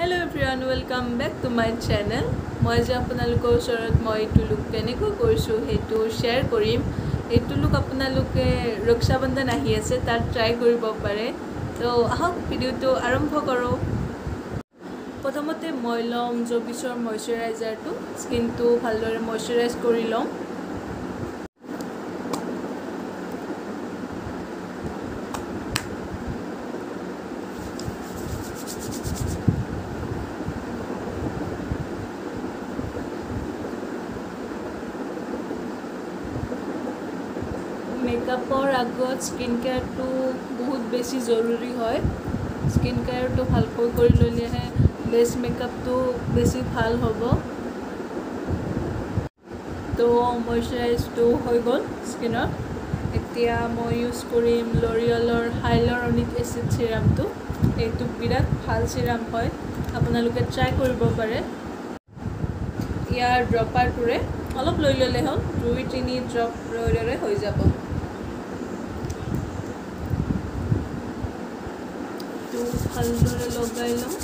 Hello everyone, welcome back to my channel. মই যে আপোনালোকৰ ওচৰত মই এইটো লুক কেনেকৈ কৰিছোঁ সেইটো শ্বেয়াৰ কৰিম। এইটো লুক আপোনালোকে ৰক্ষাবন্ধন আহি আছে তাত ট্ৰাই কৰিব পাৰে। তো আহক ভিডিঅ'টো আৰম্ভ কৰোঁ। প্ৰথমতে মই ল'ম জবিছৰ ময়শ্চাৰাইজাৰটো, স্কিনটো ভালদৰে ময়শ্চাৰাইজ কৰি ল'ম। মেকআপৰ আগত স্কিন কেয়াৰটো বহুত বেছি জৰুৰী হয়। স্কিন কেয়াৰটো ভালকৈ কৰি ল'লেহে বেছ মেকআপটো বেছি ভাল হ'ব। তো ময়শ্চাৰাইজটো হৈ গ'ল স্কিনৰ। এতিয়া মই ইউজ কৰিম লৰিয়েলৰ হাইলুৰনিক এচিড চিৰামটো। এইটো বিৰাট ভাল চিৰাম হয়, আপোনালোকে ট্ৰাই কৰিব পাৰে। ইয়াৰ ড্ৰপাৰটোৰে অলপ লৈ ল'লে হ'ল, 2-3 ড্ৰপ লৈ ল'লে হৈ যাব। ভালদৰে লগাই লওঁ।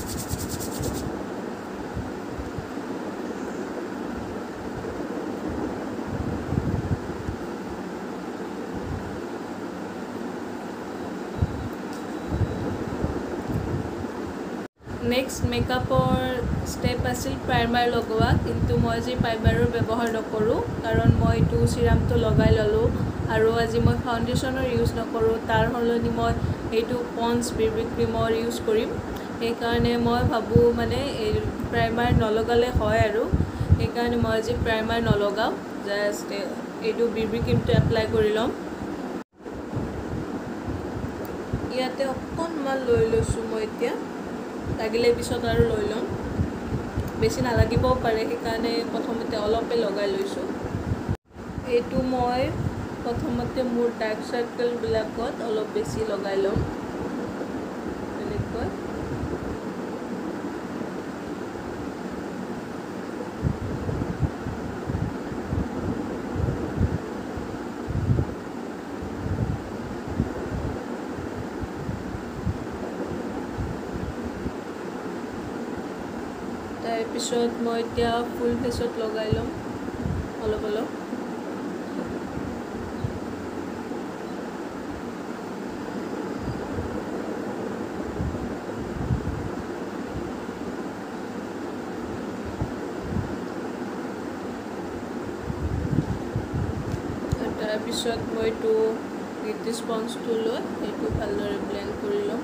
নেক্সট মেকআপৰ ষ্টেপ আছিল প্ৰাইমাৰ লগোৱা, কিন্তু মই আজি প্ৰাইমাৰৰ ব্যৱহাৰ নকৰোঁ কাৰণ মই এইটো চিৰামটো লগাই ল'লোঁ আৰু আজি মই ফাউণ্ডেশ্যনৰ ইউজ নকৰোঁ। তাৰ সলনি মই এইটো পণ্ডছ BB ক্ৰীমৰ ইউজ কৰিম। সেইকাৰণে মই ভাবোঁ মানে এই প্ৰাইমাৰ নলগালে হয় আৰু সেইকাৰণে মই আজি প্ৰাইমাৰ নলগাওঁ, জাষ্ট এইটো BB ক্ৰীমটো এপ্লাই কৰি ল'ম। ইয়াতে অকণমান লৈ লৈছোঁ মই, এতিয়া লাগিলে পিছত আৰু লৈ ল'ম। বেছি নালাগিবও পাৰে, সেইকাৰণে প্ৰথমতে অলপে লগাই লৈছোঁ। এইটো মই প্ৰথমতে মোৰ ডাৰ্ক চাৰ্কেলবিলাকত অলপ বেছি লগাই ল'ম এনেকৈ। তাৰপিছত মই এতিয়া ফুল ফেচত লগাই ল'ম অলপ অলপ। তাৰপিছত মই এইটো বিউটি স্পঞ্জটো লৈ সেইটো ভালদৰে ব্লেণ্ড কৰি ল'ম।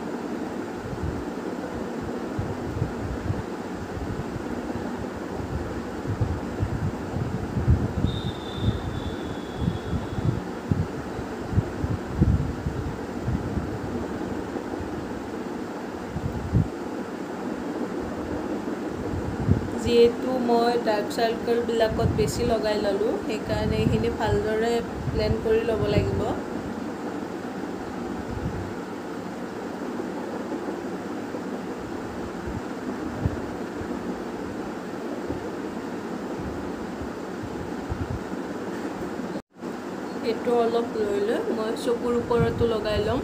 যিহেতু মই ডাৰ্ক চাৰ্কেলবিলাকত বেছি লগাই ল'লোঁ, সেইকাৰণে এইখিনি ভালদৰে ব্লেণ্ড কৰি ল'ব লাগিব। এইটো অলপ লৈ মই চকুৰ ওপৰতো লগাই ল'ম।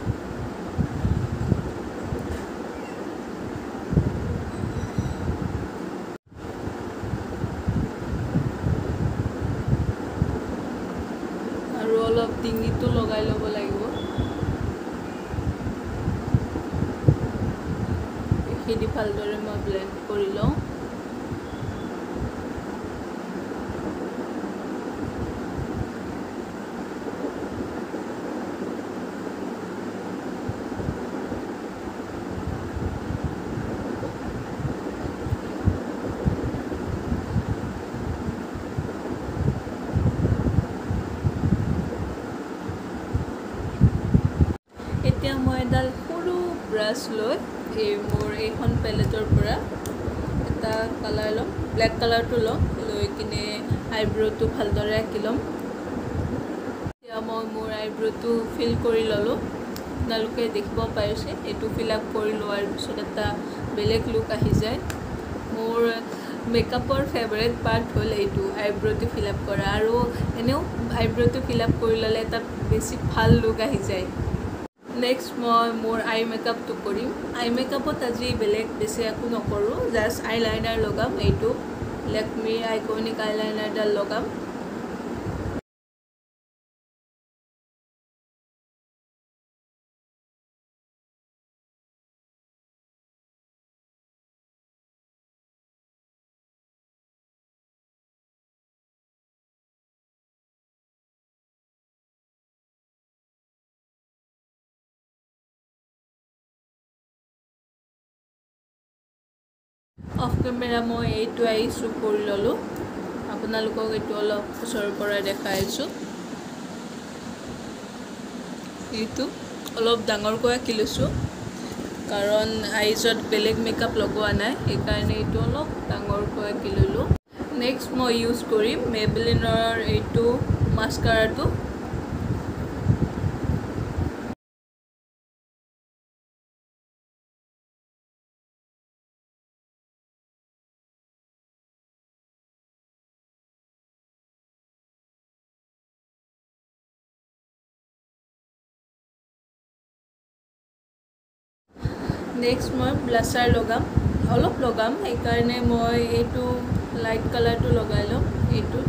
আৰু অলপ ডিঙিটো লগাই ল'ব লাগিব। এইখিনি ভালদৰে মই ব্লেণ্ড কৰি লওঁ। এতিয়া মই এডাল সৰু ব্ৰাছ লৈ মোৰ এইখন পেলেটৰ পৰা এটা কালাৰ ল'ম, ব্লেক কালাৰটো ল'ম, লৈ কিনে আইব্ৰ'টো ভালদৰে আঁকি ল'ম। এতিয়া মই মোৰ আইব্ৰ'টো ফিল কৰি ল'লোঁ, আপোনালোকে দেখিব পাৰিছে। এইটো ফিল আপ কৰি লোৱাৰ পিছত এটা বেলেগ লুক আহি যায়। মোৰ মেকআপৰ ফেভাৰেট পাৰ্ট হ'ল এইটো আইব্ৰ'টো ফিল আপ কৰা, আৰু এনেও আইব্ৰ'টো ফিল আপ কৰি ল'লে এটা বেছি ভাল লুক আহি যায়। নেক্সট মই মোৰ আই মেকআপটো কৰিম। আই মেকআপত আজি বেলেগ বেছি একো নকৰোঁ, জাষ্ট আইলাইনাৰ লগাম। এইটো লেকমিৰ আইকনিক আইলাইনাৰডাল লগাম। অফ কেমেৰা মই এইটো আই শ্বুট কৰি ল'লোঁ। আপোনালোকক এইটো অলপ ওচৰৰ পৰা দেখাইছোঁ। এইটো অলপ ডাঙৰকৈ আঁকি লৈছোঁ, কাৰণ আইজত বেলেগ মেকআপ লগোৱা নাই, সেইকাৰণে এইটো অলপ ডাঙৰকৈ আঁকি ল'লোঁ। নেক্সট মই ইউজ কৰিম মেবলিনৰ এইটো মাস্কাৰাটো। নেক্সট মই ব্লাছাৰ লগাম, অলপ লগাম, সেইকাৰণে মই এইটো লাইট কালাৰটো লগাই ল'ম। এইটো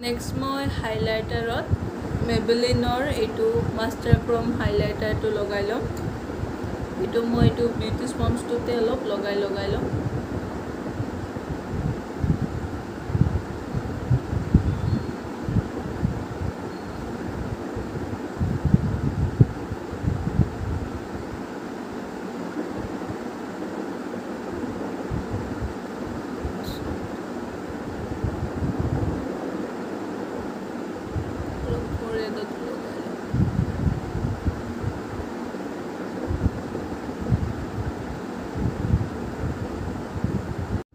নেক্সট মই হাইলাইটাৰত মেবলিনৰ এইটো মাষ্টাৰ ক্ৰম হাইলাইটাৰটো লগাই ল'ম। এইটো মই এইটো বিউটি স্পঞ্জটোতে অলপ লগাই ল'ম।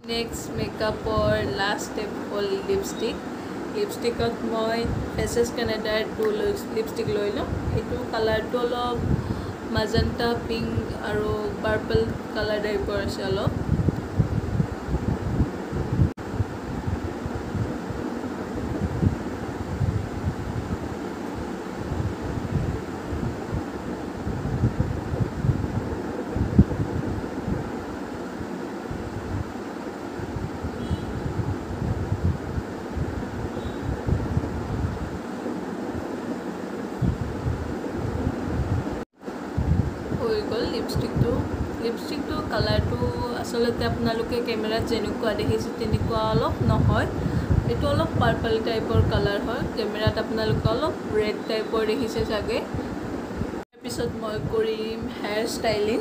নেক্সট মেকআপৰ লাষ্ট ষ্টেপ হ'ল লিপষ্টিক। লিপষ্টিকত মই ফেচেছ কেনেডাৰ লিপষ্টিক লৈ ল'ম। এইটো কালাৰটো অলপ মাজেণ্টা পিংক আৰু পাৰ্পল কালাৰ টাইপৰ আছে অলপ। হৈ গ'ল লিপষ্টিকটো কালাৰটো আচলতে আপোনালোকে কেমেৰাত যেনেকুৱা দেখিছে তেনেকুৱা অলপ নহয়, এইটো অলপ পাৰ্পল টাইপৰ কালাৰ হয়। কেমেৰাত আপোনালোকে অলপ ৰেড টাইপৰ দেখিছে চাগে। তাৰপিছত মই কৰিম হেয়াৰ ষ্টাইলিং।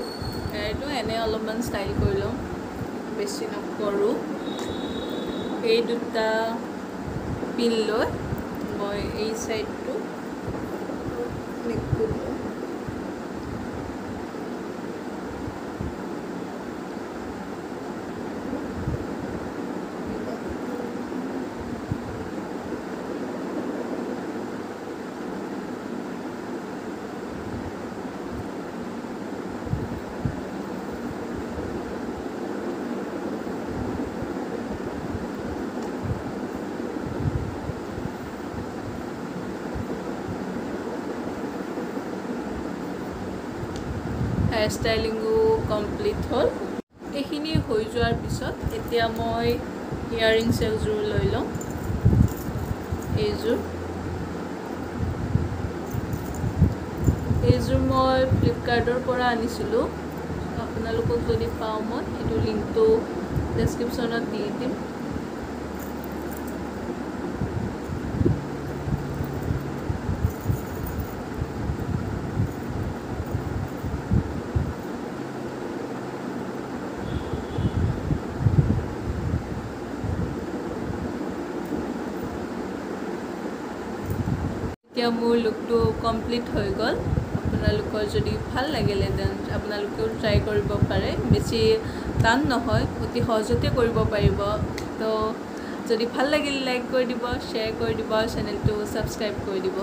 হেয়াৰটো এনে অলপমান ষ্টাইল কৰি ল'ম, বেছি নকৰোঁ। এই দুটা পিন লৈ মই এই চাইডটো হেয়াৰ ষ্টাইলিঙো কমপ্লিট হ'ল। এইখিনি হৈ যোৱাৰ পিছত এতিয়া মই ইয়াৰিংছ এযোৰ লৈ ল'ম। এইযোৰ মই ফ্লিপকাৰ্টৰ পৰা আনিছিলোঁ। আপোনালোকক যদি পাওঁ মই এইটো লিংকটো ডেছক্ৰিপশ্যনত দি দিম। এতিয়া মোৰ লুকটো কমপ্লিট হৈ গ'ল। আপোনালোকৰ যদি ভাল লাগিলে দেন আপোনালোকেও ট্ৰাই কৰিব পাৰে বেছি টান নহয় অতি সহজতে কৰিব পাৰিব তো যদি ভাল লাগিলে লাইক কৰি দিব শ্বেয়াৰ কৰি দিব চেনেলটো ছাবস্ক্ৰাইব কৰি দিব